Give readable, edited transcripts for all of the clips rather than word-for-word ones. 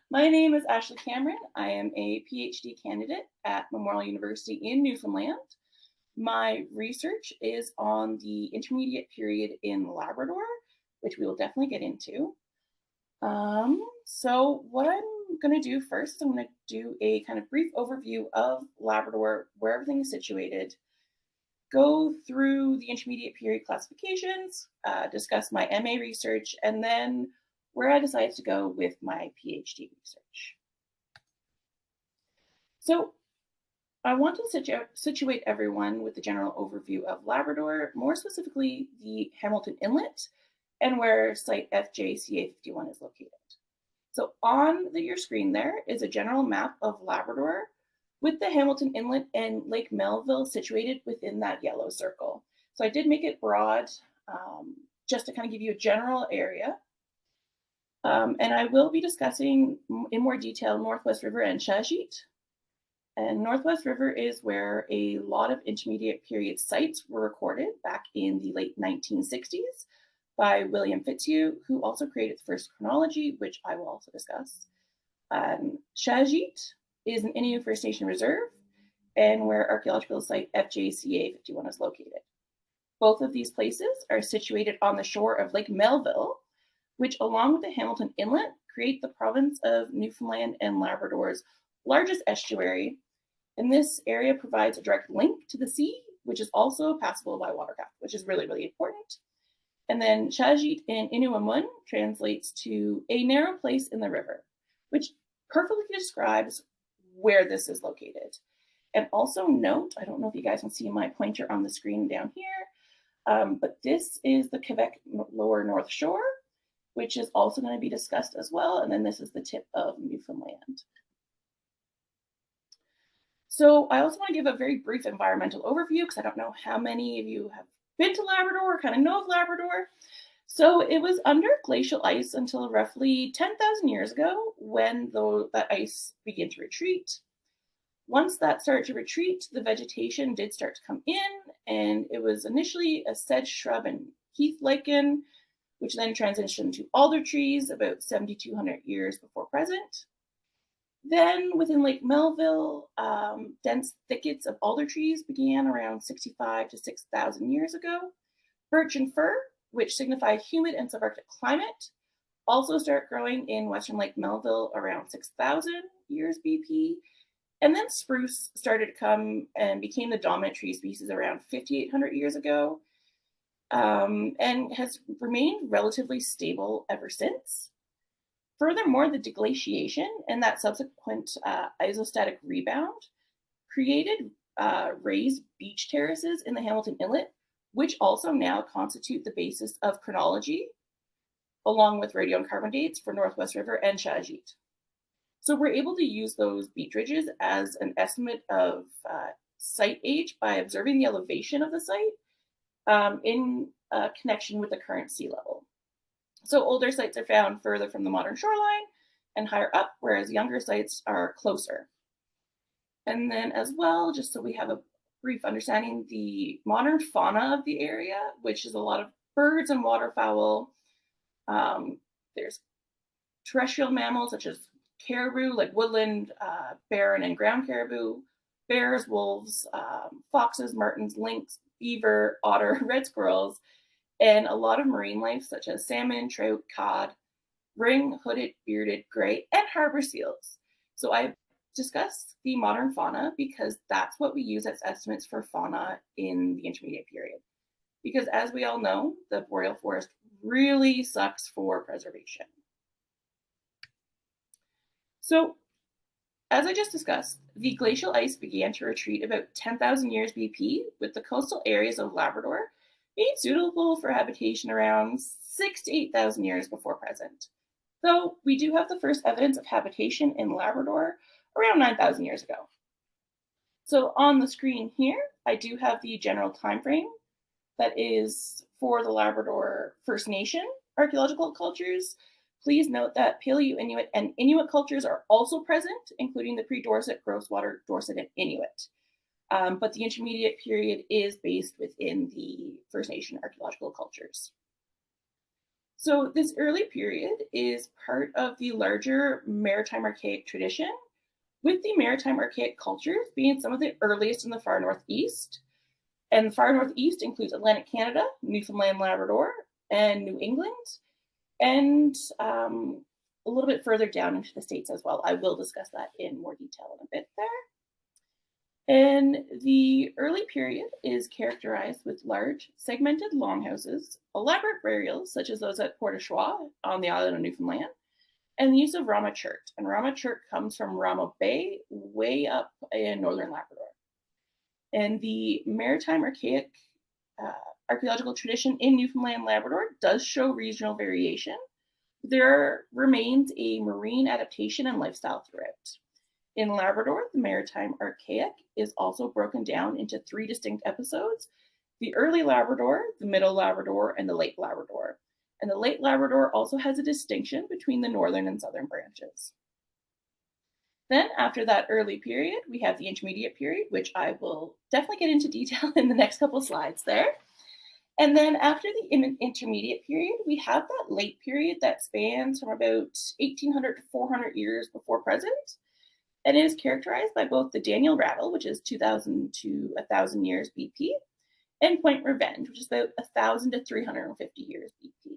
My name is Ashley Cameron. I am a PhD candidate at Memorial University in Newfoundland. My research is on the intermediate period in Labrador, which we will definitely get into. So what I'm going to do first, I'm going to do a kind of brief overview of Labrador, where everything is situated, go through the intermediate period classifications, discuss my MA research, and then where I decided to go with my PhD research. So I want to situate everyone with the general overview of Labrador, more specifically the Hamilton Inlet and where site FjCa-51 is located. So on your screen there is a general map of Labrador with the Hamilton Inlet and Lake Melville situated within that yellow circle. So I did make it broad just to kind of give you a general area. And I will be discussing in more detail Northwest River and Sheshatshiu. And Northwest River is where a lot of intermediate period sites were recorded back in the late 1960s by William FjCa-51, who also created the first chronology, which I will also discuss. Sheshatshiu is an Innu First Nation reserve and where archaeological site FjCa-51 is located. Both of these places are situated on the shore of Lake Melville, which along with the Hamilton Inlet create the province of Newfoundland and Labrador's largest estuary. And this area provides a direct link to the sea, which is also passable by watercraft, which is really, really important. And then Sheshatshiu in Inuamun translates to a narrow place in the river, which perfectly describes where this is located. And also note, I don't know if you guys can see my pointer on the screen down here, but this is the Quebec lower North Shore, which is also going to be discussed as well. And then this is the tip of Newfoundland. So I also want to give a very brief environmental overview because I don't know how many of you have been to Labrador or kind of know of Labrador. So it was under glacial ice until roughly 10,000 years ago when that ice began to retreat. Once that started to retreat, the vegetation did start to come in, and it was initially a sedge shrub and heath lichen, which then transitioned to alder trees about 7,200 years before present. Then within Lake Melville, dense thickets of alder trees began around 65 to 6,000 years ago. Birch and fir, which signify humid and subarctic climate, also start growing in western Lake Melville around 6,000 years BP. And then spruce started to come and became the dominant tree species around 5,800 years ago, and has remained relatively stable ever since. Furthermore, the deglaciation and that subsequent isostatic rebound created raised beach terraces in the Hamilton Inlet, which also now constitute the basis of chronology, along with radio and carbon dates for Northwest River and Sheshatshiu. So we're able to use those beach ridges as an estimate of site age by observing the elevation of the site in connection with the current sea level. So older sites are found further from the modern shoreline and higher up, whereas younger sites are closer. And then as well, just so we have a brief understanding, the modern fauna of the area, which is a lot of birds and waterfowl. There's terrestrial mammals such as caribou, like woodland, barren and ground caribou, bears, wolves, foxes, martens, lynx, beaver, otter, red squirrels, and a lot of marine life such as salmon, trout, cod, ring, hooded, bearded, gray, and harbor seals. So I've discussed the modern fauna because that's what we use as estimates for fauna in the intermediate period. Because as we all know, the boreal forest really sucks for preservation. So as I just discussed, the glacial ice began to retreat about 10,000 years BP, with the coastal areas of Labrador being suitable for habitation around 6,000 to 8,000 years before present. Though we do have the first evidence of habitation in Labrador around 9,000 years ago. So on the screen here, I do have the general time frame that is for the Labrador First Nation archaeological cultures. Please note that Paleo Inuit and Inuit cultures are also present, including the pre-Dorset, Grosswater, Dorset, and Inuit. But the intermediate period is based within the First Nation archaeological cultures. So this early period is part of the larger maritime archaic tradition, with the maritime archaic cultures being some of the earliest in the far northeast. And the far northeast includes Atlantic Canada, Newfoundland, Labrador, and New England, and a little bit further down into the States as well. I will discuss that in more detail in a bit there. And the early period is characterized with large, segmented longhouses, elaborate burials, such as those at Port au Choix on the island of Newfoundland, and the use of Rama chert. And Rama chert comes from Rama Bay, way up in northern Labrador. And the maritime archaic uh, archaeological tradition in Newfoundland, Labrador does show regional variation. There remains a marine adaptation and lifestyle throughout. In Labrador, the maritime archaic is also broken down into three distinct episodes: the early Labrador, the middle Labrador, and the late Labrador. And the late Labrador also has a distinction between the northern and southern branches. Then, after that early period, we have the intermediate period, which I will definitely get into detail in the next couple slides there. And then after the intermediate period, we have that late period that spans from about 1800 to 400 years before present. And it is characterized by both the Daniel Rattle, which is 2000 to 1000 years BP, and Point Revenge, which is about 1000 to 350 years BP.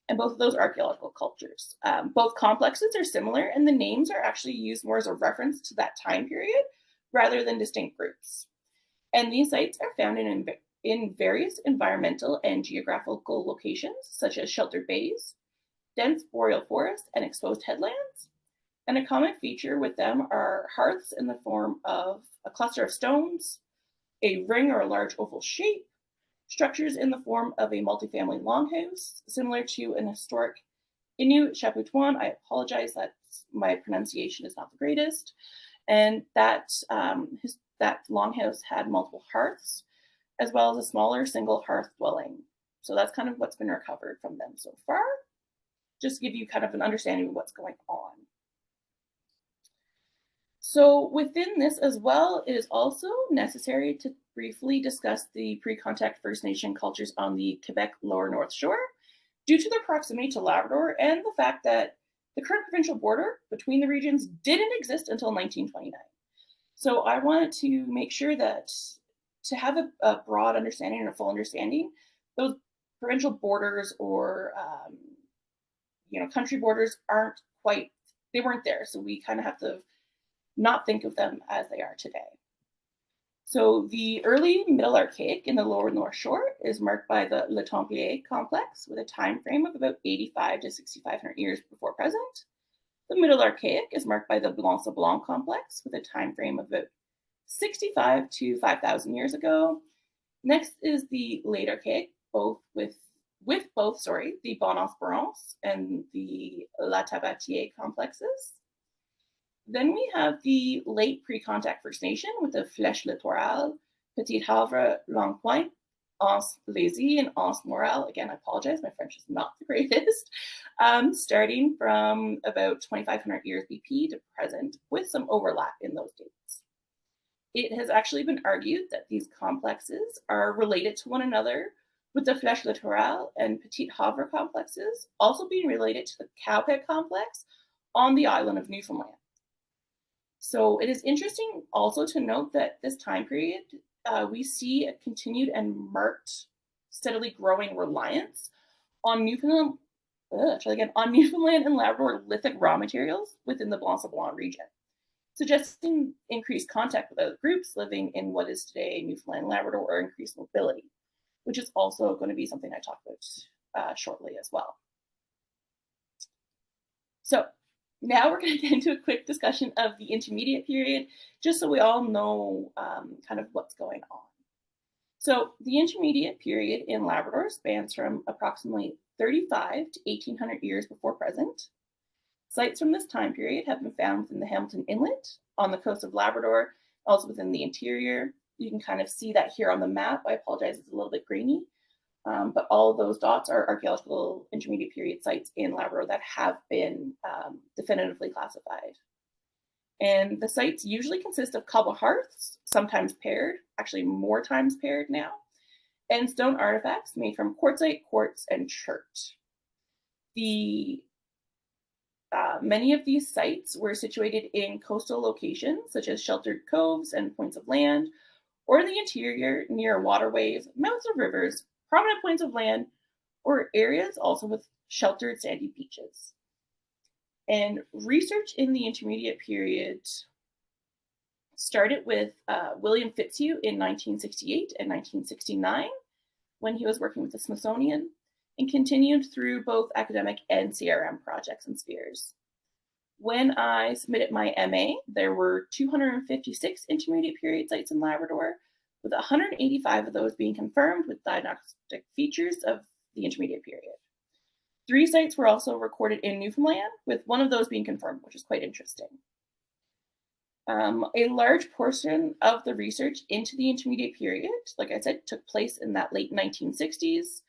And both of those archaeological cultures. Both complexes are similar, and the names are actually used more as a reference to that time period rather than distinct groups. And these sites are found in various environmental and geographical locations, such as sheltered bays, dense boreal forests, and exposed headlands. And a common feature with them are hearths in the form of a cluster of stones, a ring or a large oval shape, structures in the form of a multifamily longhouse, similar to an historic Innu Sheshatshiu. I apologize that my pronunciation is not the greatest. And that longhouse had multiple hearths, as well as a smaller single hearth dwelling. So that's kind of what's been recovered from them so far, just to give you kind of an understanding of what's going on. So within this as well, it is also necessary to briefly discuss the pre-contact First Nation cultures on the Quebec Lower North Shore, due to their proximity to Labrador and the fact that the current provincial border between the regions didn't exist until 1929. So I wanted to make sure that to have a broad understanding and a full understanding, those provincial borders or country borders they weren't there. So we kind of have to not think of them as they are today. So the early Middle Archaic in the Lower North Shore is marked by the Le Templier complex with a time frame of about 85 to 6,500 years before present. The Middle Archaic is marked by the Blanc Blanc complex with a time frame of about 65 to 5,000 years ago. Next is the Late Archaic, with both the Bonne-Espérance and the La Tabatière complexes. Then we have the late pre-contact First Nation with the Flèche Littorale, Petit Havre, Long Point, Anse Lazy, and Anse Morale. Again, I apologize, my French is not the greatest. Starting from about 2,500 years BP to present, with some overlap in those dates. It has actually been argued that these complexes are related to one another, with the Flèche Littorale and Petit Havre complexes also being related to the Cowhead complex on the island of Newfoundland. So it is interesting also to note that this time period, we see a continued and marked, steadily growing reliance on Newfoundland and Labrador lithic raw materials within the Blanc Blanc region, suggesting increased contact with other groups living in what is today Newfoundland, Labrador, or increased mobility, which is also going to be something I talk about shortly as well. So now we're going to get into a quick discussion of the intermediate period, just so we all know kind of what's going on. So the intermediate period in Labrador spans from approximately 35 to 1800 years before present. Sites from this time period have been found within the Hamilton Inlet, on the coast of Labrador, also within the interior. You can kind of see that here on the map. I apologize, it's a little bit grainy. But all of those dots are archaeological intermediate period sites in Labrador that have been definitively classified. And the sites usually consist of cobble hearths, sometimes paired, actually more times paired now, and stone artifacts made from quartzite, quartz, and chert. The Many of these sites were situated in coastal locations, such as sheltered coves and points of land, or in the interior near waterways, mouths of rivers, prominent points of land, or areas also with sheltered sandy beaches. And research in the intermediate period started with William Fitzhugh in 1968 and 1969 when he was working with the Smithsonian, and continued through both academic and CRM projects and spheres. When I submitted my MA, there were 256 intermediate period sites in Labrador, with 185 of those being confirmed with diagnostic features of the intermediate period. 3 sites were also recorded in Newfoundland, with one of those being confirmed, which is quite interesting. A large portion of the research into the intermediate period, like I said, took place in that late 1960s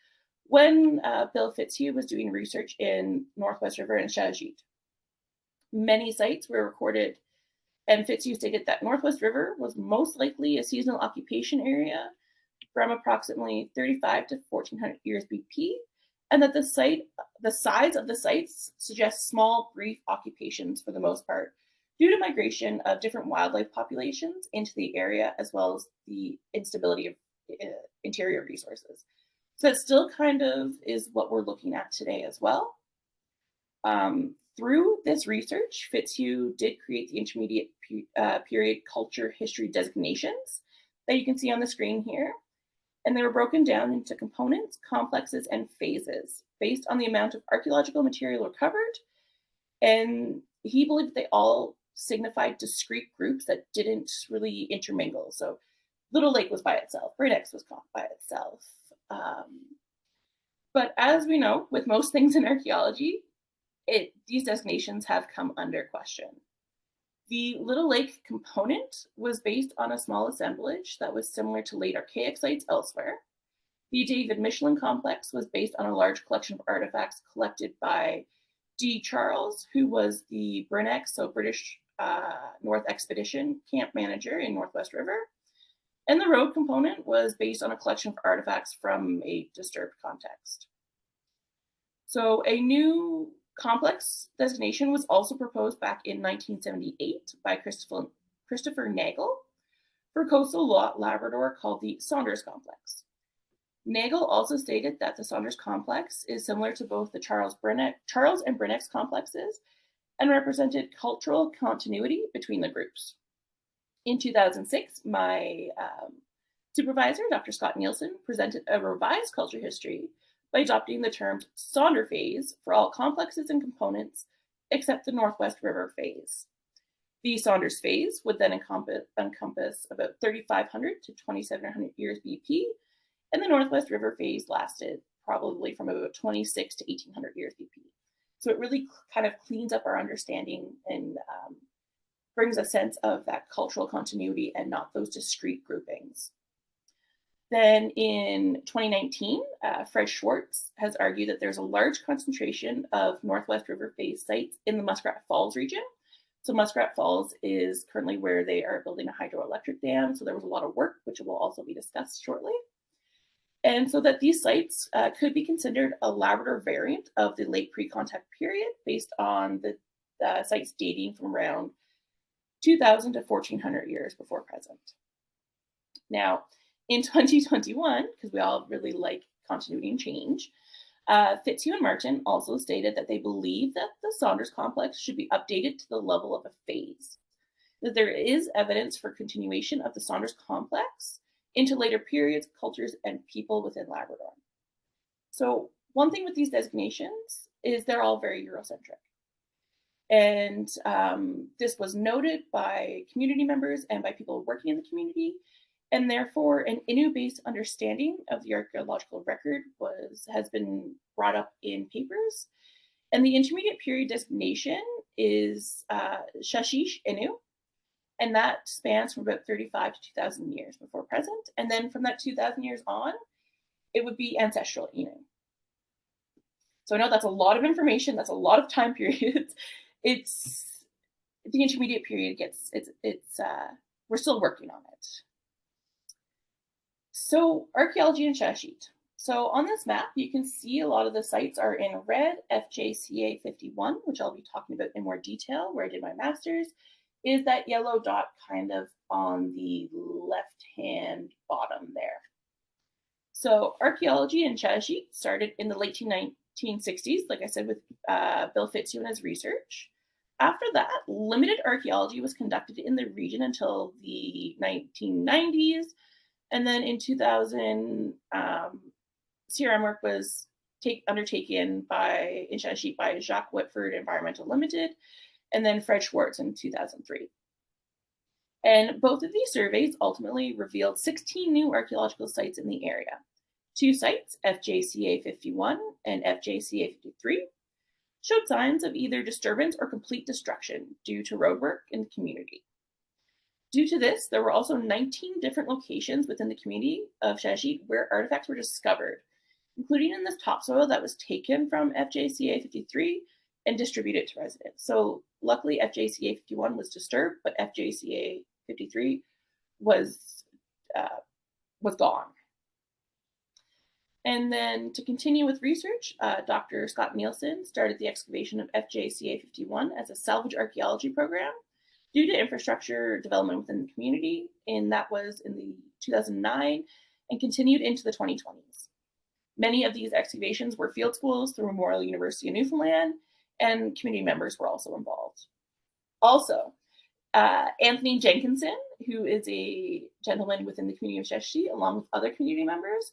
when Bill Fitzhugh was doing research in Northwest River and Sheshatshiu. Many sites were recorded, and Fitzhugh stated that Northwest River was most likely a seasonal occupation area from approximately 35 to 1400 years BP, and that the size of the sites suggests small, brief occupations for the most part, due to migration of different wildlife populations into the area, as well as the instability of interior resources. So that still kind of is what we're looking at today as well. Through this research, Fitzhugh did create the intermediate period culture history designations that you can see on the screen here. And they were broken down into components, complexes, and phases based on the amount of archaeological material recovered. And he believed they all signified discrete groups that didn't really intermingle. So Little Lake was by itself, Great X was by itself. But as we know, with most things in archaeology, these designations have come under question. The Little Lake component was based on a small assemblage that was similar to late Archaic sites elsewhere. The David Michelin complex was based on a large collection of artifacts collected by D. Charles, who was the BRINEX, so British North Expedition camp manager in Northwest River. And the road component was based on a collection of artifacts from a disturbed context. So a new complex designation was also proposed back in 1978 by Christopher Nagel for coastal Labrador called the Saunders Complex. Nagel also stated that the Saunders Complex is similar to both the Charles and BRINEX complexes and represented cultural continuity between the groups. In 2006, my supervisor, Dr. Scott Nielsen, presented a revised culture history by adopting the terms Saunder phase for all complexes and components except the Northwest River phase. The Saunders phase would then encompass about 3,500 to 2,700 years BP, and the Northwest River phase lasted probably from about 26 to 1,800 years BP. So it really kind of cleans up our understanding and brings a sense of that cultural continuity and not those discrete groupings. Then in 2019, Fred Schwartz has argued that there's a large concentration of Northwest River phase sites in the Muskrat Falls region. So Muskrat Falls is currently where they are building a hydroelectric dam. So there was a lot of work, which will also be discussed shortly. And so that these sites could be considered a Labrador variant of the late pre-contact period based on the sites dating from around 2,000 to 1,400 years before present. Now, in 2021, because we all really like continuity and change, Fitzhugh and Martin also stated that they believe that the Saunders complex should be updated to the level of a phase, that there is evidence for continuation of the Saunders complex into later periods, cultures, and people within Labrador. So one thing with these designations is they're all very Eurocentric. And this was noted by community members and by people working in the community. And therefore, an Innu-based understanding of the archaeological record has been brought up in papers. And the intermediate period designation is Sheshatshiu Innu, and that spans from about 35 to 2,000 years before present. And then from that 2,000 years on, it would be ancestral Innu. So I know that's a lot of information. That's a lot of time periods. It's the intermediate period we're still working on it. So archaeology and Sheshatshiu. So on this map, you can see a lot of the sites are in red. FjCa-51, which I'll be talking about in more detail, where I did my master's, is that yellow dot kind of on the left-hand bottom there. So archaeology in Sheshatshiu started in the late 1960s, like I said, with Bill FjCa-51 and his research. After that, limited archaeology was conducted in the region until the 1990s. And then in 2000, CRM work was undertaken in Sheshatshiu by Jacques Whitford Environmental Limited, and then Fred Schwartz in 2003. And both of these surveys ultimately revealed 16 new archaeological sites in the area. 2 sites, FjCa-51 and FjCa-53, showed signs of either disturbance or complete destruction due to roadwork in the community. Due to this, there were also 19 different locations within the community of Sheshatshiu where artifacts were discovered, including in this topsoil that was taken from FjCa-53 and distributed to residents. So luckily FjCa-51 was disturbed, but FjCa-53 was gone. And then to continue with research, Dr. Scott Nielsen started the excavation of FjCa-51 as a salvage archaeology program due to infrastructure development within the community, and that was in the 2009 and continued into the 2020s. Many of these excavations were field schools through Memorial University of Newfoundland, and community members were also involved. Also, Anthony Jenkinson, who is a gentleman within the community of Sheshatshiu, along with other community members,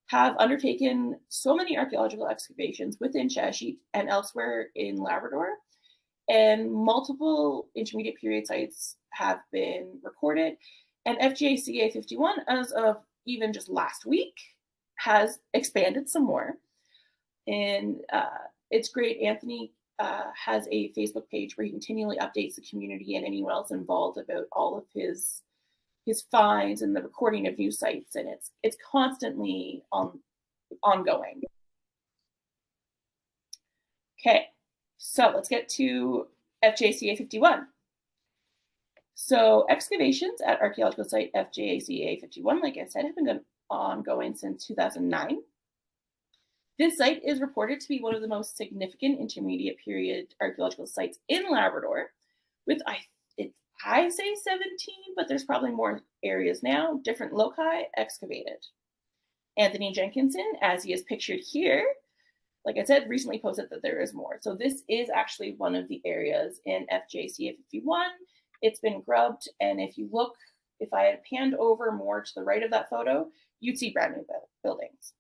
have undertaken so many archaeological excavations within Sheshatshiu and elsewhere in Labrador, and multiple intermediate period sites have been recorded. And FjCa-51, as of even just last week, has expanded some more. And it's great. Anthony has a Facebook page where he continually updates the community and anyone else involved about all of his finds and the recording of new sites, and it's constantly ongoing. Okay, so let's get to FjCa-51. So excavations at archaeological site FjCa-51, like I said, have been ongoing since 2009. This site is reported to be one of the most significant intermediate period archaeological sites in Labrador, with I say 17, but there's probably more areas now, different loci excavated. Anthony Jenkinson, as he is pictured here, like I said, recently posted that there is more. So this is actually one of the areas in FjCa-51. It's been grubbed, and if I had panned over more to the right of that photo, you'd see brand new buildings.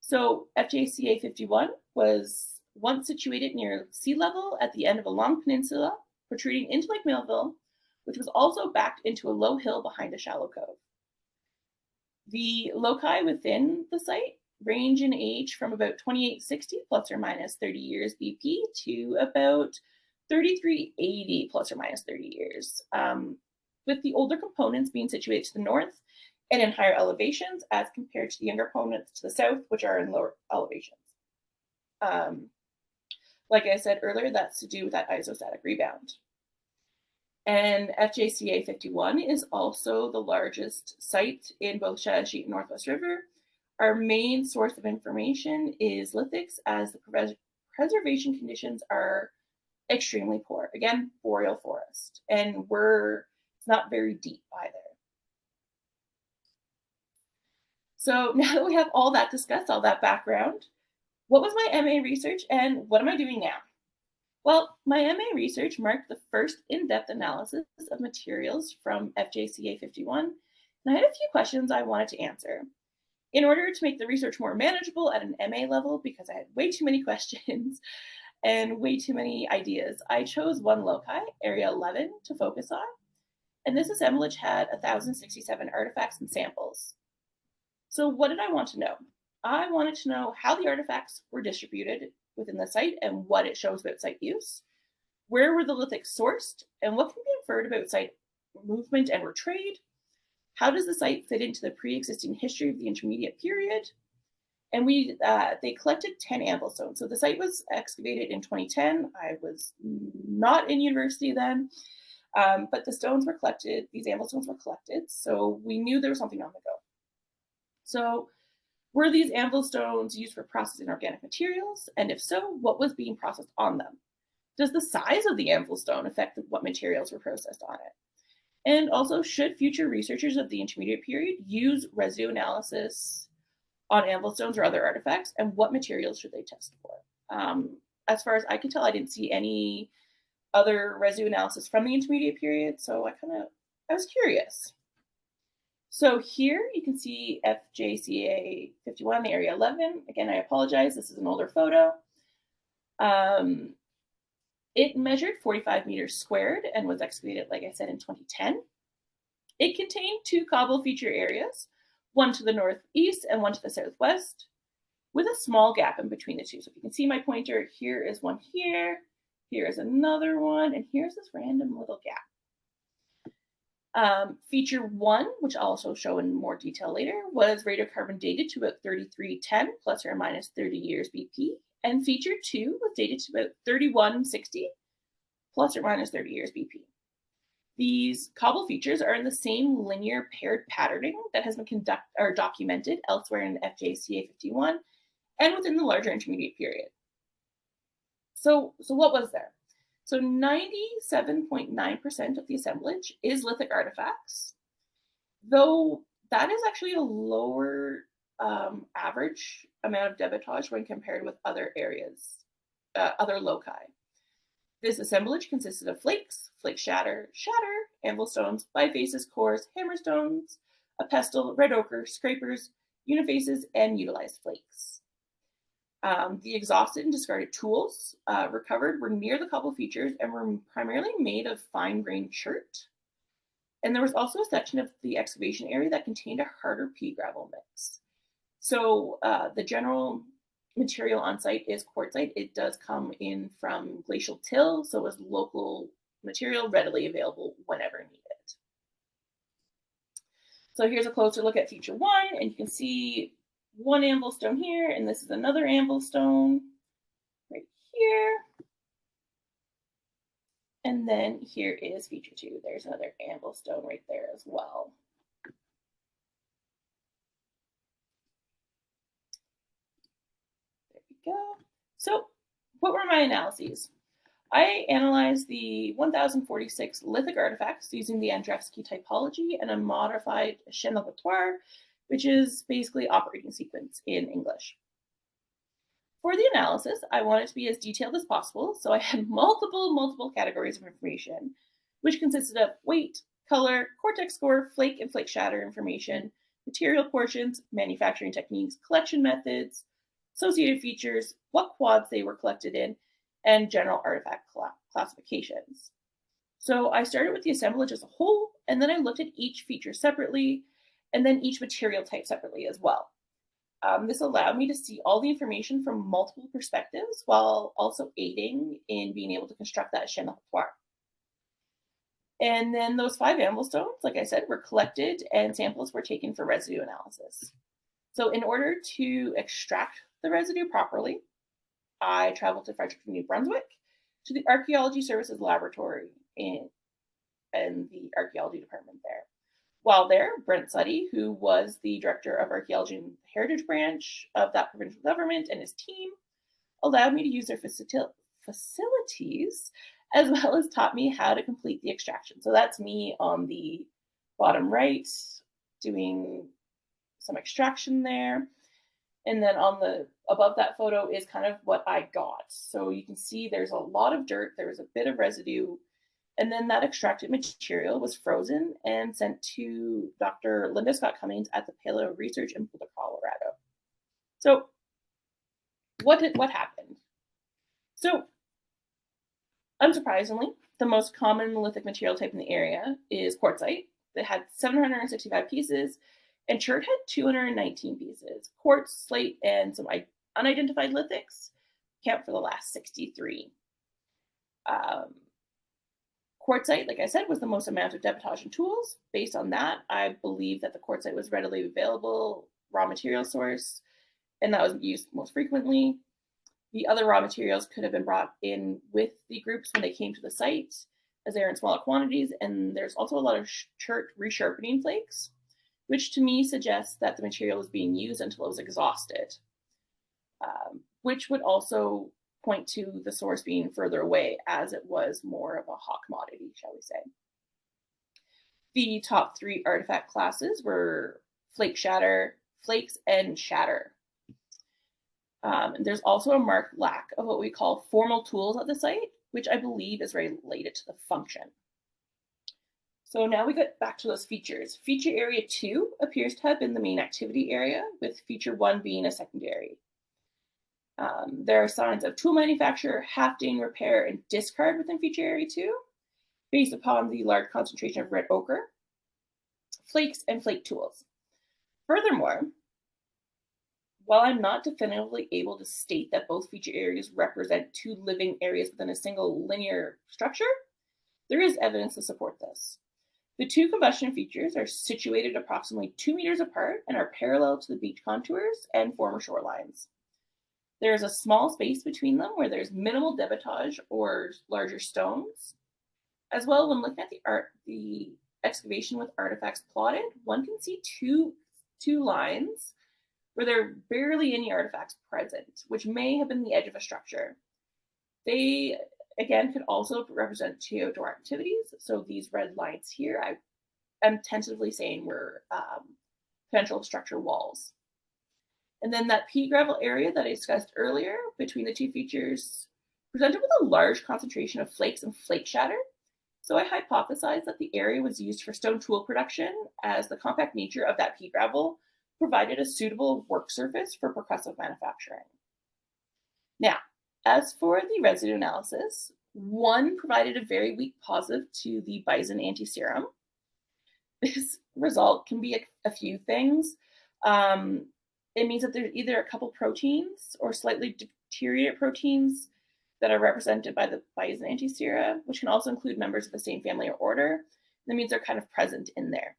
So FjCa-51 was once situated near sea level at the end of a long peninsula protruding into Lake Millville, which was also backed into a low hill behind a shallow cove. The loci within the site range in age from about 2860 plus or minus 30 years BP to about 3380 plus or minus 30 years, with the older components being situated to the north and in higher elevations as compared to the younger components to the south, which are in lower elevations. Like I said earlier, that's to do with that isostatic rebound. And FjCa-51 is also the largest site in both Sheshatshiu and Northwest River. Our main source of information is lithics, as the preservation conditions are extremely poor. Again, boreal forest, and it's not very deep either. So now that we have all that discussed, all that background, what was my MA research and what am I doing now? Well, my MA research marked the first in-depth analysis of materials from FjCa-51, and I had a few questions I wanted to answer. In order to make the research more manageable at an MA level, because I had way too many questions and way too many ideas, I chose one loci, Area 11, to focus on. And this assemblage had 1,067 artifacts and samples. So what did I want to know? I wanted to know how the artifacts were distributed within the site and what it shows about site use. Where were the lithics sourced and what can be inferred about site movement and or trade? How does the site fit into the pre-existing history of the intermediate period? And they collected 10 amble stones. So the site was excavated in 2010. I was not in university then, but the stones were collected, these amble stones were collected. So we knew there was something on the go. So Were these anvil stones used for processing organic materials? And if so, what was being processed on them? Does the size of the anvil stone affect what materials were processed on it? And also, should future researchers of the intermediate period use residue analysis on anvil stones or other artifacts? And what materials should they test for? As far as I can tell, I didn't see any other residue analysis from the intermediate period, so I was curious. So here you can see FjCa-51, the area 11. Again, I apologize, this is an older photo. It measured 45 meters squared and was excavated, like I said, in 2010. It contained 2 cobble feature areas, one to the northeast and one to the southwest, with a small gap in between the two. So if you can see my pointer, here is one here is another one, and here's this random little gap. Feature 1, which I'll also show in more detail later, was radiocarbon dated to about 3310 plus or minus 30 years BP, and feature 2 was dated to about 3160 plus or minus 30 years BP. These cobble features are in the same linear paired patterning that has been documented elsewhere in FjCa-51 and within the larger intermediate period. So what was there? So 97.9% of the assemblage is lithic artifacts, though that is actually a lower average amount of debitage when compared with other areas, other loci. This assemblage consisted of flakes, flake shatter, anvil stones, bifaces, cores, hammerstones, a pestle, red ochre, scrapers, unifaces, and utilized flakes. The exhausted and discarded tools recovered were near the cobble features and were primarily made of fine-grained chert. And there was also a section of the excavation area that contained a harder pea gravel mix. So the general material on site is quartzite. It does come in from glacial till, so it's local material readily available whenever needed. So here's a closer look at feature 1, and you can see one anvil stone here, and this is another anvil stone right here. And then here is feature 2. There's another anvil stone right there as well. There we go. So what were my analyses? I analyzed the 1,046 lithic artifacts using the Andrzejewski typology and a modified Sheshatshiu, which is basically operating sequence in English. For the analysis, I wanted to be as detailed as possible, so I had multiple categories of information, which consisted of weight, color, cortex score, flake and flake shatter information, material portions, manufacturing techniques, collection methods, associated features, what quads they were collected in, and general artifact classifications. So I started with the assemblage as a whole, and then I looked at each feature separately, and then each material type separately as well. This allowed me to see all the information from multiple perspectives while also aiding in being able to construct that Sheshatshiu. And then those 5 anvil stones, like I said, were collected and samples were taken for residue analysis. So in order to extract the residue properly, I traveled to Fredericton, New Brunswick, to the Archaeology Services Laboratory in the archaeology department there. While there, Brent Suddy, who was the director of archaeology and heritage branch of that provincial government, and his team allowed me to use their facilities, as well as taught me how to complete the extraction. So that's me on the bottom right doing some extraction there. And then on the above that photo is kind of what I got. So you can see there's a lot of dirt, there was a bit of residue, and then that extracted material was frozen and sent to Dr. Linda Scott Cummings at the Paleo Research in Boulder, Colorado. So what happened? So unsurprisingly, the most common lithic material type in the area is quartzite. It had 765 pieces, and chert had 219 pieces. Quartz, slate, and some unidentified lithics count for the last 63. Quartzite, like I said, was the most amount of debitage and tools. Based on that, I believe that the quartzite was readily available raw material source, and that was used most frequently. The other raw materials could have been brought in with the groups when they came to the site, as they are in smaller quantities, and there's also a lot of chert resharpening flakes which to me suggests that the material was being used until it was exhausted, which would also point to the source being further away, as it was more of a hot commodity, shall we say. The top three artifact classes were flake shatter, flakes, and shatter. There's also a marked lack of what we call formal tools at the site, which I believe is related to the function. So now we get back to those features. Feature area 2 appears to have been the main activity area, with feature 1 being a secondary. There are signs of tool manufacture, hafting, repair, and discard within feature area 2, based upon the large concentration of red ochre, flakes, and flake tools. Furthermore, while I'm not definitively able to state that both feature areas represent two living areas within a single linear structure, there is evidence to support this. The two combustion features are situated approximately 2 meters apart and are parallel to the beach contours and former shorelines. There is a small space between them where there's minimal debitage or larger stones. As well, when looking at the excavation with artifacts plotted, one can see two lines where there are barely any artifacts present, which may have been the edge of a structure. They, again, could also represent two outdoor activities. So these red lines here, I am tentatively saying were potential structure walls. And then that pea gravel area that I discussed earlier between the two features presented with a large concentration of flakes and flake shatter. So I hypothesized that the area was used for stone tool production, as the compact nature of that pea gravel provided a suitable work surface for percussive manufacturing. Now, as for the residue analysis, one provided a very weak positive to the bison antiserum. This result can be a few things. It means that there's either a couple proteins or slightly deteriorated proteins that are represented by the bison antisera, which can also include members of the same family or order. That means they're kind of present in there.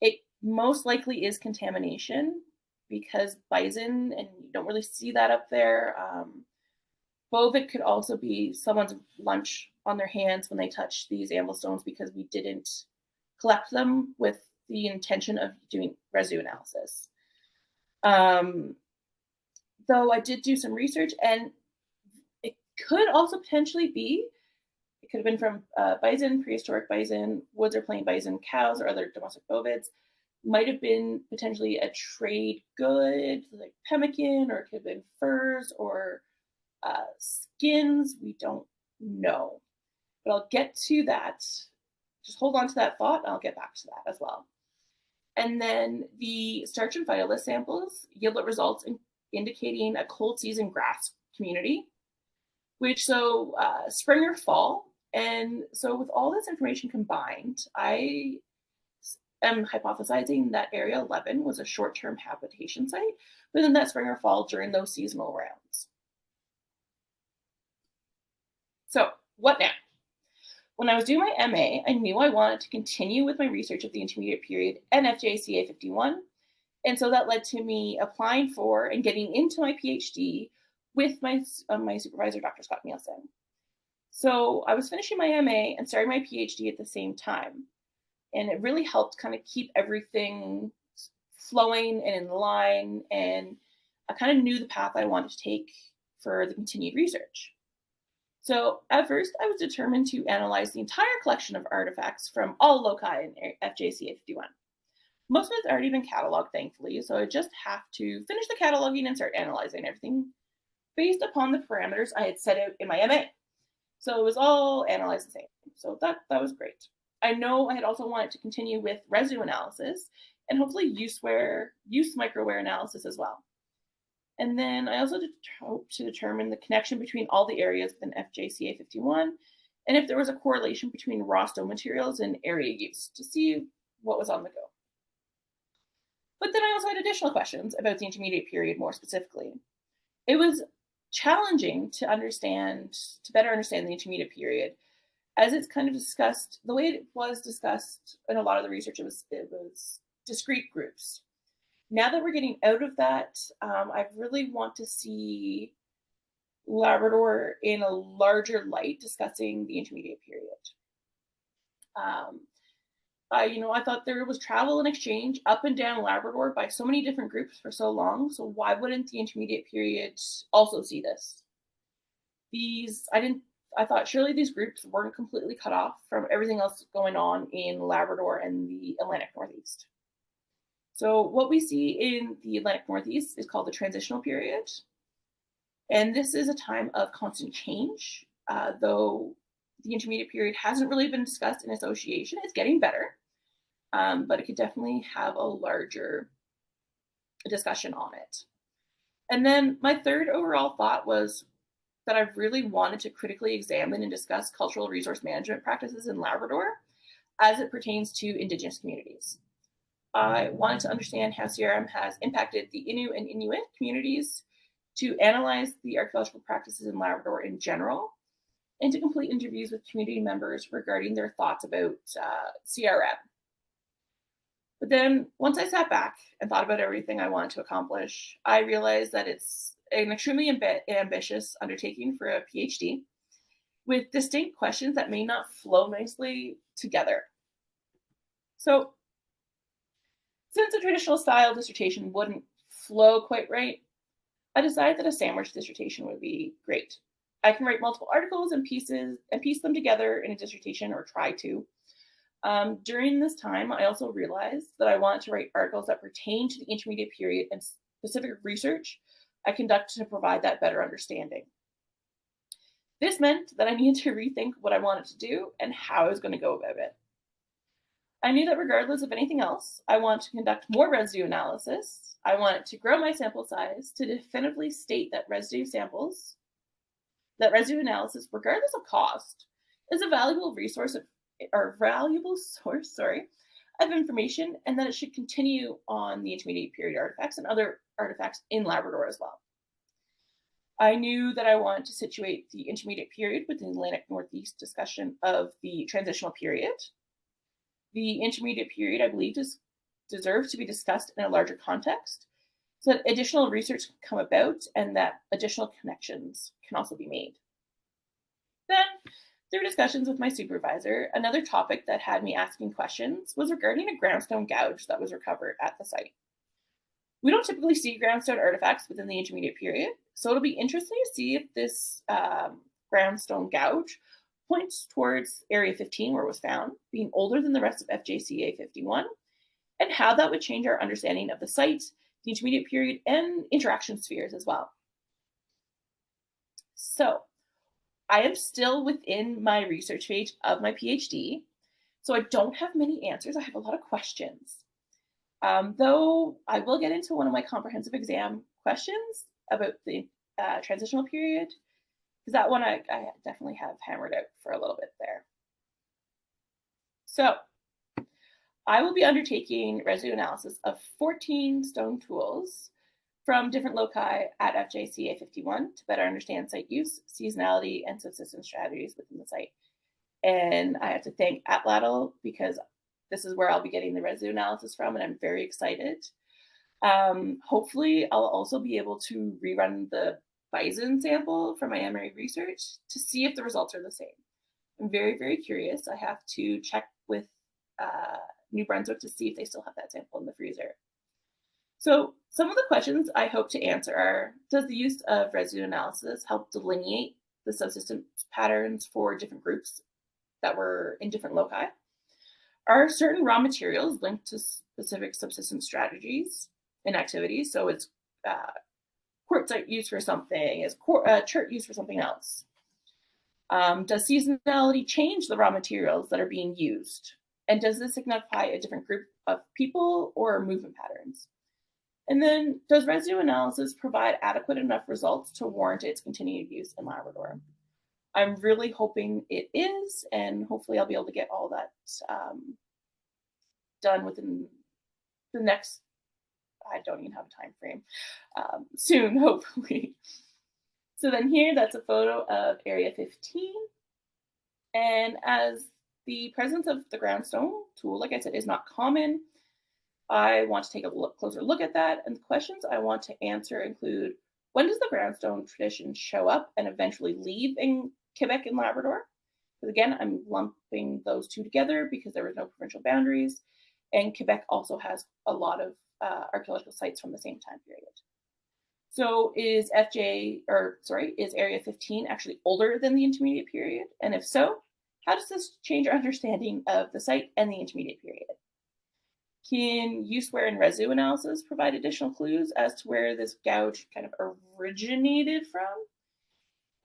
It most likely is contamination, because bison, and you don't really see that up there. Bovit could also be someone's lunch on their hands when they touch these anvil stones, because we didn't collect them with the intention of doing residue analysis. Though I did do some research, and it could also potentially be, it could have been from bison, prehistoric bison, woods or plain bison, cows, or other domestic bovids. Might have been potentially a trade good, like pemmican, or it could have been furs or skins. We don't know. But I'll get to that. Just hold on to that thought, and I'll get back to that as well. And then the starch and phytolith samples yielded results indicating a cold season grass community, which spring or fall. And so with all this information combined, I am hypothesizing that area 11 was a short-term habitation site within that spring or fall during those seasonal rounds. So what now? When I was doing my MA, I knew I wanted to continue with my research of the intermediate period and FjCa-51. And so that led to me applying for and getting into my PhD with my supervisor, Dr. Scott Nielsen. So I was finishing my MA and starting my PhD at the same time. And it really helped kind of keep everything flowing and in line. And I kind of knew the path I wanted to take for the continued research. So at first, I was determined to analyze the entire collection of artifacts from all loci in FjCa-51. Most of it's already been cataloged, thankfully, so I just have to finish the cataloging and start analyzing everything based upon the parameters I had set out in my MA. So it was all analyzed the same. So that was great. I know I had also wanted to continue with residue analysis and hopefully use microware analysis as well. And then I also hope to determine the connection between all the areas within FjCa-51, and if there was a correlation between raw stone materials and area use, to see what was on the go. But then I also had additional questions about the intermediate period more specifically. It was challenging to better understand the intermediate period, as it's kind of discussed, the way it was discussed in a lot of the research, it was discrete groups. Now that we're getting out of that, I really want to see Labrador in a larger light discussing the intermediate period. I thought there was travel and exchange up and down Labrador by so many different groups for so long. So why wouldn't the intermediate period also see this? These, I didn't, I thought surely these groups weren't completely cut off from everything else going on in Labrador and the Atlantic Northeast. So what we see in the Atlantic Northeast is called the Transitional period. And this is a time of constant change, though the intermediate period hasn't really been discussed in association. It's getting better, but it could definitely have a larger discussion on it. And then my third overall thought was that I really wanted to critically examine and discuss cultural resource management practices in Labrador as it pertains to Indigenous communities. I wanted to understand how CRM has impacted the Innu and Inuit communities, to analyze the archaeological practices in Labrador in general, and to complete interviews with community members regarding their thoughts about CRM. But then once I sat back and thought about everything I wanted to accomplish, I realized that it's an extremely ambitious undertaking for a PhD with distinct questions that may not flow nicely together. So since a traditional style dissertation wouldn't flow quite right, I decided that a sandwich dissertation would be great. I can write multiple articles and pieces and piece them together in a dissertation, or try to. During this time, I also realized that I wanted to write articles that pertain to the intermediate period and specific research I conduct to provide that better understanding. This meant that I needed to rethink what I wanted to do and how I was going to go about it. I knew that regardless of anything else, I wanted to conduct more residue analysis. I wanted to grow my sample size to definitively state that residue analysis, regardless of cost, is a valuable source of information, and that it should continue on the intermediate period artifacts and other artifacts in Labrador as well. I knew that I wanted to situate the intermediate period within the Atlantic Northeast discussion of the transitional period. The intermediate period, I believe, deserves to be discussed in a larger context so that additional research can come about and that additional connections can also be made. Then, through discussions with my supervisor, another topic that had me asking questions was regarding a groundstone gouge that was recovered at the site. We don't typically see groundstone artifacts within the intermediate period, so it'll be interesting to see if this groundstone gouge points towards Area 15, where it was found, being older than the rest of FjCa-51, and how that would change our understanding of the site, the intermediate period, and interaction spheres as well. So, I am still within my research phase of my PhD, so I don't have many answers. I have a lot of questions. Though I will get into one of my comprehensive exam questions about the transitional period, because that one I definitely have hammered out for a little bit there. So I will be undertaking residue analysis of 14 stone tools from different loci at FjCa-51 to better understand site use, seasonality, and subsistence strategies within the site. And I have to thank Atlatl because this is where I'll be getting the residue analysis from, and I'm very excited. Hopefully, I'll also be able to rerun the bison sample from my MRA research to see if the results are the same. I'm very, very curious. I have to check with New Brunswick to see if they still have that sample in the freezer. So some of the questions I hope to answer are, does the use of residue analysis help delineate the subsistence patterns for different groups that were in different loci? Are certain raw materials linked to specific subsistence strategies and activities? So it's quartzite used for something, is chert used for something else? Does seasonality change the raw materials that are being used? And does this signify a different group of people or movement patterns? And then, does residue analysis provide adequate enough results to warrant its continued use in Labrador? I'm really hoping it is, and hopefully I'll be able to get all that done within the next, I don't even have a time frame, soon, hopefully. So then here, that's a photo of Area 15. And as the presence of the groundstone tool, like I said, is not common, I want to take a closer look at that. And the questions I want to answer include, when does the groundstone tradition show up and eventually leave in Quebec and Labrador? But again, I'm lumping those two together because there was no provincial boundaries, and Quebec also has a lot of archaeological sites from the same time period. So is Area 15 actually older than the Intermediate period? And if so, how does this change our understanding of the site and the Intermediate period? Can use, wear, and residue analysis provide additional clues as to where this gouge kind of originated from?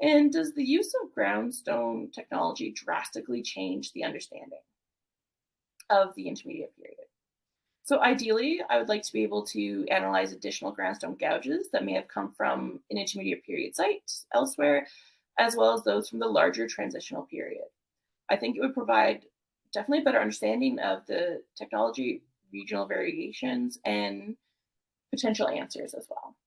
And does the use of groundstone technology drastically change the understanding of the Intermediate period? So ideally, I would like to be able to analyze additional groundstone gouges that may have come from an Intermediate period site elsewhere, as well as those from the larger transitional period. I think it would provide definitely a better understanding of the technology, regional variations, and potential answers as well.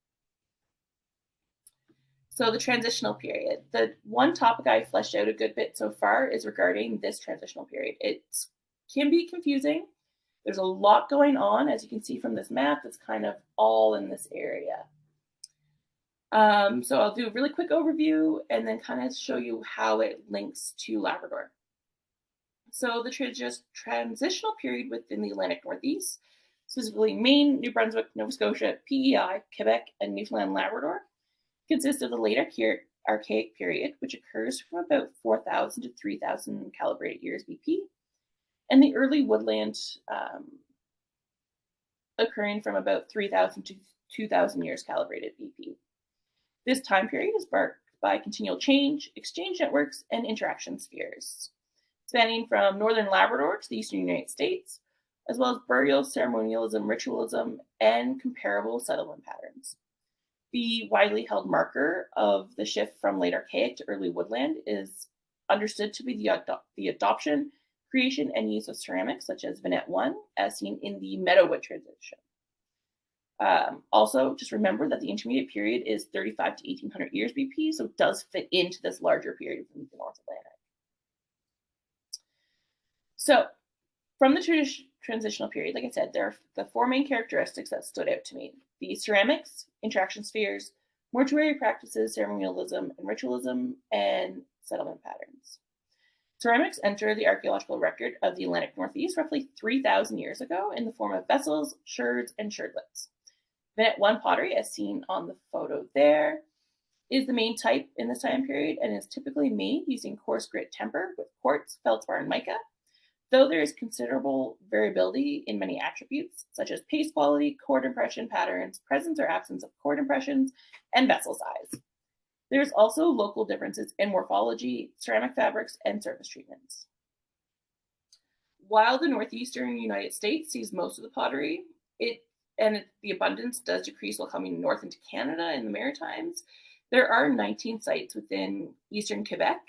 So the transitional period. The one topic I fleshed out a good bit so far is regarding this transitional period. It can be confusing. There's a lot going on, as you can see from this map. It's kind of all in this area. So I'll do a really quick overview and then kind of show you how it links to Labrador. So the transitional period within the Atlantic Northeast, specifically Maine, New Brunswick, Nova Scotia, PEI, Quebec, and Newfoundland Labrador, consists of the late Archaic period, which occurs from about 4,000 to 3,000 calibrated years BP, and the early woodland occurring from about 3,000 to 2,000 years calibrated BP. This time period is marked by continual change, exchange networks, and interaction spheres, spanning from northern Labrador to the eastern United States, as well as burial, ceremonialism, ritualism, and comparable settlement patterns. The widely held marker of the shift from late Archaic to early woodland is understood to be the adoption, creation, and use of ceramics such as Vignette 1, as seen in the Meadowwood transition. Also, just remember that the Intermediate period is 35 to 1800 years BP, so it does fit into this larger period from the North Atlantic. So, from the transitional period, like I said, there are the four main characteristics that stood out to me: the ceramics, interaction spheres, mortuary practices, ceremonialism and ritualism, and settlement patterns. Ceramics enter the archaeological record of the Atlantic Northeast roughly 3,000 years ago in the form of vessels, sherds, and sherdlets. Vignette 1 pottery, as seen on the photo there, is the main type in this time period and is typically made using coarse grit temper with quartz, feldspar, and mica, though there is considerable variability in many attributes, such as paste quality, cord impression patterns, presence or absence of cord impressions, and vessel size. There's also local differences in morphology, ceramic fabrics, and surface treatments. While the northeastern United States sees most of the pottery, the abundance does decrease while coming north into Canada and the Maritimes, there are 19 sites within eastern Quebec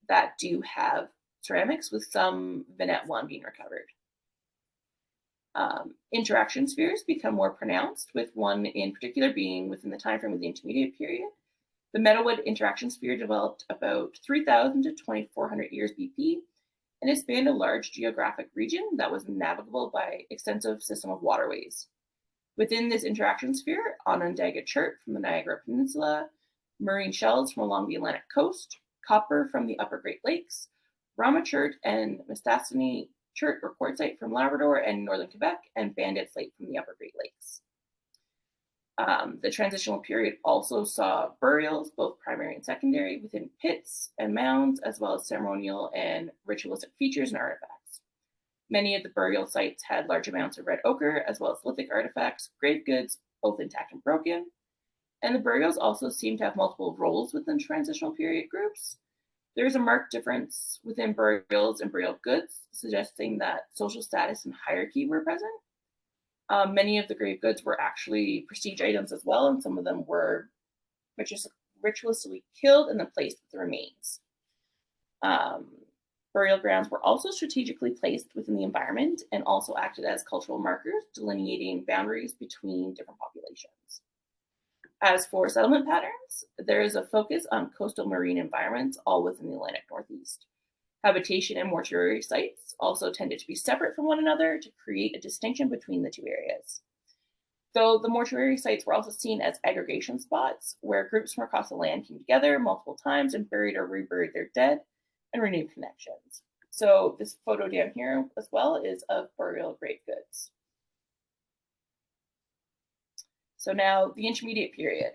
that do have ceramics, with some Vignette 1 being recovered. Interaction spheres become more pronounced, with one in particular being within the time frame of the Intermediate period. The Meadowwood interaction sphere developed about 3,000 to 2,400 years BP, and it spanned a large geographic region that was navigable by extensive system of waterways. Within this interaction sphere, Onondaga chert from the Niagara Peninsula, marine shells from along the Atlantic coast, copper from the Upper Great Lakes, Rama chert and Mistassini chert or quartzite from Labrador and northern Quebec, and banded slate from the Upper Great Lakes. The transitional period also saw burials, both primary and secondary, within pits and mounds, as well as ceremonial and ritualistic features and artifacts. Many of the burial sites had large amounts of red ochre, as well as lithic artifacts, grave goods, both intact and broken. And the burials also seem to have multiple roles within transitional period groups. There's a marked difference within burials and burial goods, suggesting that social status and hierarchy were present. Many of the grave goods were actually prestige items as well, and some of them were ritualistically killed and then placed with the remains. Burial grounds were also strategically placed within the environment and also acted as cultural markers, delineating boundaries between different populations. As for settlement patterns, there is a focus on coastal marine environments, all within the Atlantic Northeast. Habitation and mortuary sites also tended to be separate from one another to create a distinction between the two areas. Though the mortuary sites were also seen as aggregation spots where groups from across the land came together multiple times and buried or reburied their dead, and renewed connections. So this photo down here as well is of burial grave goods. So now the intermediate period.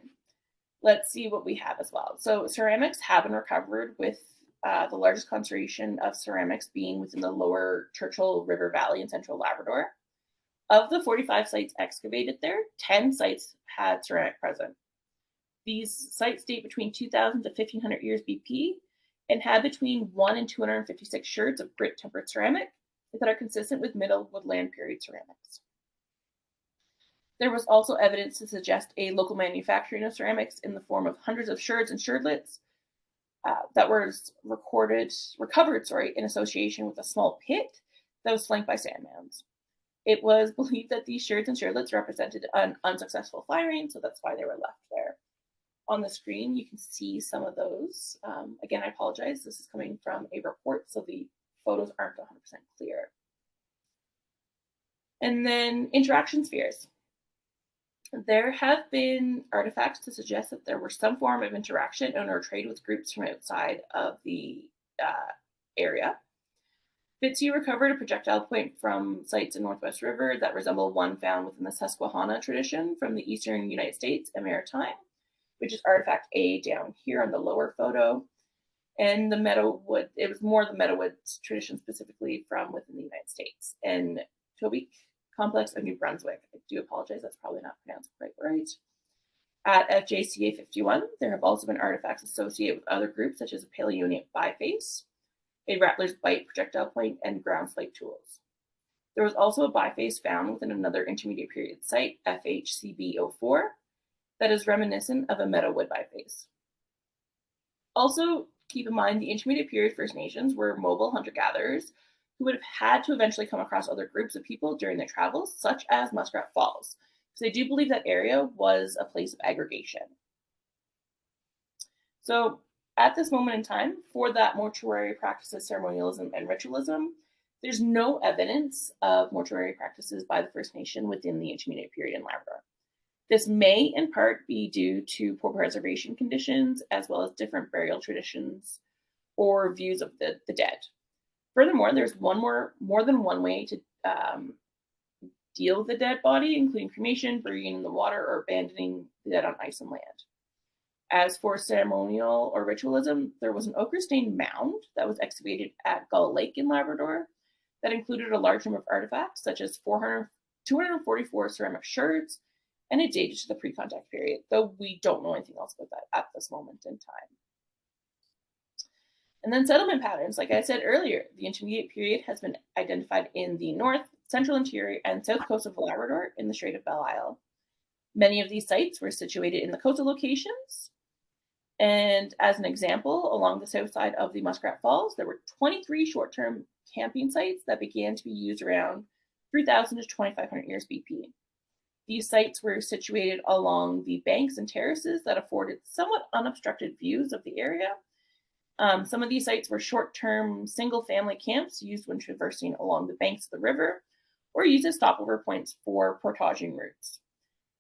Let's see what we have as well. So ceramics have been recovered, with the largest concentration of ceramics being within the lower Churchill River Valley in central Labrador. Of the 45 sites excavated there, 10 sites had ceramic present. These sites date between 2000 to 1500 years BP and had between 1 and 256 sherds of grit tempered ceramic that are consistent with middle woodland period ceramics. There was also evidence to suggest a local manufacturing of ceramics in the form of hundreds of sherds and sherdlets that was recovered in association with a small pit that was flanked by sand mounds. It was believed that these sherds and sherdlets represented an unsuccessful firing, so that's why they were left there. On the screen, you can see some of those. Again, I apologize. This is coming from a report, so the photos aren't 100% clear. And then interaction spheres. There have been artifacts to suggest that there were some form of interaction and or trade with groups from outside of the area. FjCa recovered a projectile point from sites in Northwest River that resemble one found within the Susquehanna tradition from the eastern United States and Maritime, which is artifact A down here on the lower photo. And the meadowwood, it was more the meadowwood tradition specifically from within the United States. And Tobique complex of New Brunswick. I do apologize, that's probably not pronounced quite right. At FjCa-51, there have also been artifacts associated with other groups such as a Paleogneolithic biface, a rattler's bite projectile point, and ground slate tools. There was also a biface found within another intermediate period site, FHCB04, that is reminiscent of a meadowwood biface. Also, keep in mind the intermediate period First Nations were mobile hunter-gatherers who would have had to eventually come across other groups of people during their travels, such as Muskrat Falls, because they do believe that area was a place of aggregation. So at this moment in time, for that mortuary practices, ceremonialism, and ritualism, there's no evidence of mortuary practices by the First Nation within the intermediate period in Labrador. This may in part be due to poor preservation conditions, as well as different burial traditions or views of the dead. Furthermore, there's more than one way to deal with the dead body, including cremation, burying in the water, or abandoning the dead on ice and land. As for ceremonial or ritualism, there was an ochre-stained mound that was excavated at Gull Lake in Labrador that included a large number of artifacts, such as 244 ceramic sherds, and it dated to the pre-contact period, though we don't know anything else about that at this moment in time. And then settlement patterns. Like I said earlier, the intermediate period has been identified in the north, central interior, and south coast of Labrador in the Strait of Belle Isle. Many of these sites were situated in the coastal locations. And as an example, along the south side of the Muskrat Falls, there were 23 short-term camping sites that began to be used around 3,000 to 2,500 years BP. These sites were situated along the banks and terraces that afforded somewhat unobstructed views of the area. Some of these sites were short-term single-family camps used when traversing along the banks of the river, or used as stopover points for portaging routes.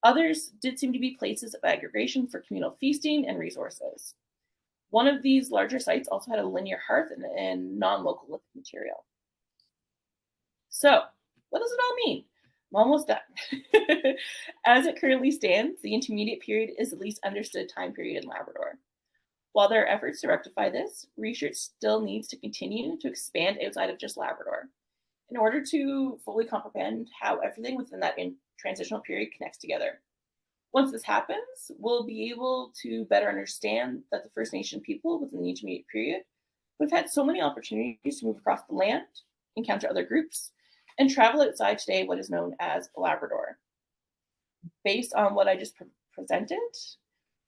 Others did seem to be places of aggregation for communal feasting and resources. One of these larger sites also had a linear hearth and non-local lithic material. So, what does it all mean? I'm almost done. As it currently stands, the intermediate period is the least understood time period in Labrador. While there are efforts to rectify this, research still needs to continue to expand outside of just Labrador in order to fully comprehend how everything within that transitional period connects together. Once this happens, we'll be able to better understand that the First Nation people within the intermediate period would have had so many opportunities to move across the land, encounter other groups, and travel outside today what is known as Labrador. Based on what I just presented,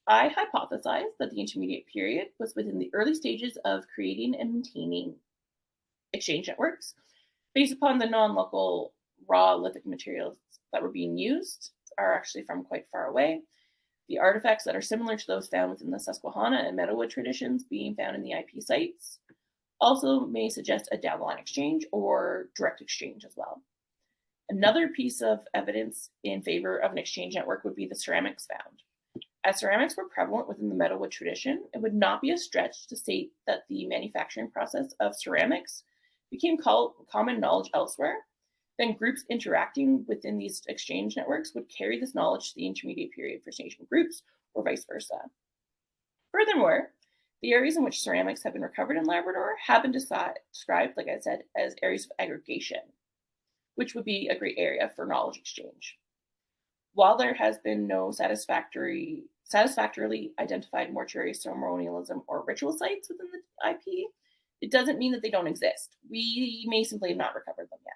I hypothesize that the intermediate period was within the early stages of creating and maintaining exchange networks based upon the non-local raw lithic materials that were being used are actually from quite far away. The artifacts that are similar to those found within the Susquehanna and Meadowwood traditions being found in the IP sites also may suggest a down-the-line exchange or direct exchange as well. Another piece of evidence in favor of an exchange network would be the ceramics found. As ceramics were prevalent within the metalwood tradition, it would not be a stretch to state that the manufacturing process of ceramics became common knowledge elsewhere. Then groups interacting within these exchange networks would carry this knowledge to the intermediate period First Nation groups, or vice versa. Furthermore, the areas in which ceramics have been recovered in Labrador have been described, like I said, as areas of aggregation, which would be a great area for knowledge exchange. While there has been no satisfactorily identified mortuary ceremonialism or ritual sites within the IP, it doesn't mean that they don't exist. We may simply have not recovered them yet.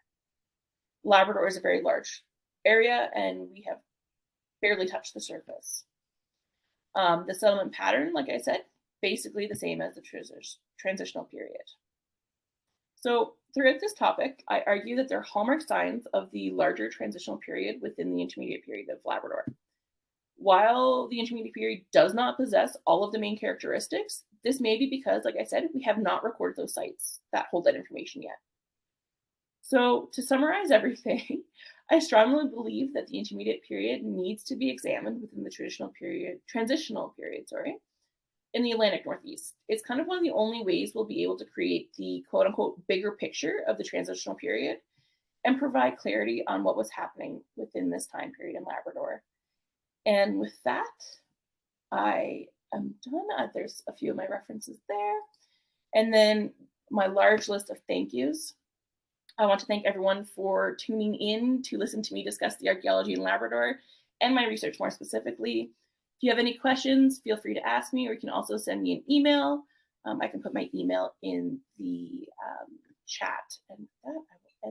Labrador is a very large area, and we have barely touched the surface. The settlement pattern, like I said, basically the same as the transitional period. So throughout this topic, I argue that there are hallmark signs of the larger transitional period within the intermediate period of Labrador. While the intermediate period does not possess all of the main characteristics, this may be because, like I said, we have not recorded those sites that hold that information yet. So to summarize everything, I strongly believe that the intermediate period needs to be examined within the transitional period, in the Atlantic Northeast. It's kind of one of the only ways we'll be able to create the quote unquote bigger picture of the transitional period and provide clarity on what was happening within this time period in Labrador. And with that, I am done. There's a few of my references there. And then my large list of thank yous. I want to thank everyone for tuning in to listen to me discuss the archaeology in Labrador and my research more specifically. If you have any questions, feel free to ask me, or you can also send me an email. I can put my email in the chat. And with that,